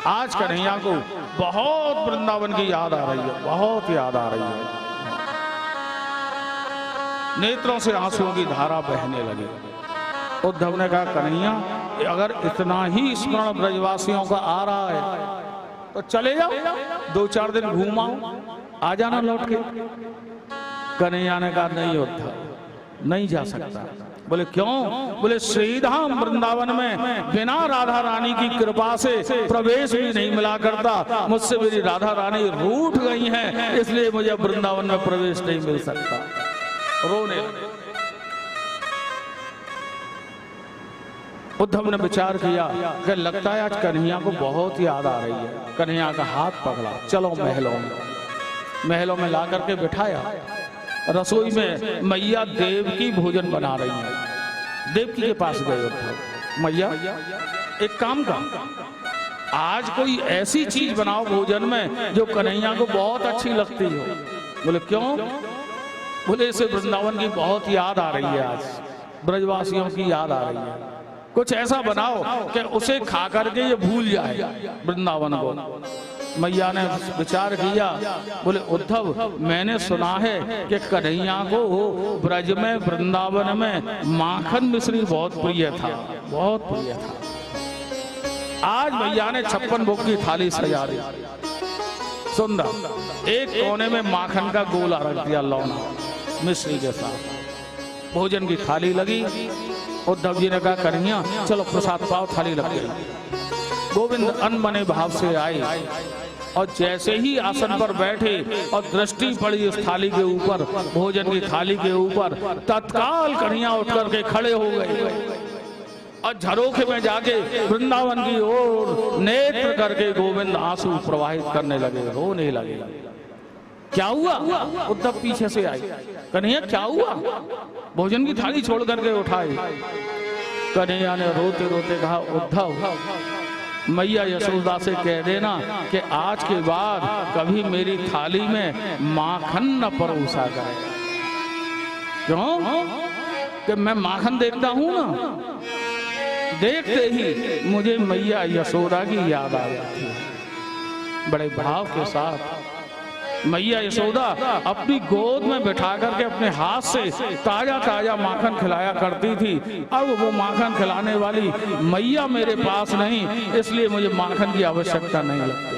आज कन्हैया को बहुत वृंदावन की याद आ रही है, बहुत याद आ रही है। नेत्रों से आंसुओं की धारा बहने लगी। उद्धव ने कहा कन्हैया अगर इतना ही स्मरण ब्रजवासियों का आ रहा है तो चले जाओ, 2-4 दिन घूम आओ, आ जाना लौट के। कन्हैया ने कहा नहीं उद्धव, नहीं जा सकता। बोले क्यों? बोले श्रीधाम वृंदावन में बिना राधा रानी की कृपा से प्रवेश भी नहीं मिला करता। मुझसे मेरी राधा रानी रूठ गई हैं, इसलिए मुझे वृंदावन में प्रवेश नहीं मिल सकता। रोने उद्धव ने विचार किया कि लगता है आज कन्हैया को बहुत याद आ रही है। कन्हैया का हाथ पकड़ा, चलो महलों में ला करके बिठाया। रसोई में मैया देवकी भोजन बना रही है। देवकी के पास गए उद्धव, मैया एक काम कर, आज कोई ऐसी चीज बनाओ भोजन में जो कन्हैया को बहुत अच्छी लगती हो। बोले क्यों? बोले इसे वृंदावन की बहुत याद आ रही है, आज ब्रजवासियों की याद आ रही है। कुछ ऐसा बनाओ कि उसे खा करके ये भूल जाए वृंदावन को। मैया ने विचार किया। बोले उद्धव मैंने सुना है कि कन्हैया को ब्रज में वृंदावन में माखन मिश्री बहुत प्रिय था, बहुत प्रिय था। आज मैया ने 56 भोग की थाली सजा दी, सुंदर। एक कोने में माखन का गोला रख दिया लौना मिश्री के साथ। भोजन की थाली लगी। उद्धव जी ने कहा कन्हैया चलो प्रसाद पाओ, थाली लग गई। गोविंद अनमने भाव से आए और जैसे ही आसन पर बैठे और दृष्टि पड़ी उस थाली के ऊपर, भोजन की थाली के ऊपर, तत्काल कन्हैया उठ करके खड़े हो गए और झरोखे में जाके वृंदावन की ओर नेत्र करके गोविंद आंसू प्रवाहित करने लगे, रोने लगे। क्या हुआ? उद्धव पीछे से आई। कन्हैया क्या हुआ? भोजन की थाली छोड़ करके उठाई। कन्हैया ने रोते रोते कहा उद्धव मैया यशोदा से कह देना कि आज के बाद कभी मेरी थाली में माखन न परोसा जाए। क्यों? कि मैं माखन देखता हूं ना, देखते ही मुझे मैया यशोदा की याद आ जाती है। बड़े भाव के साथ मैया यशोदा अपनी गोद में बिठा करके अपने हाथ से ताजा ताजा माखन खिलाया करती थी। अब वो माखन खिलाने वाली मैया मेरे पास नहीं, इसलिए मुझे माखन की आवश्यकता नहीं लगती।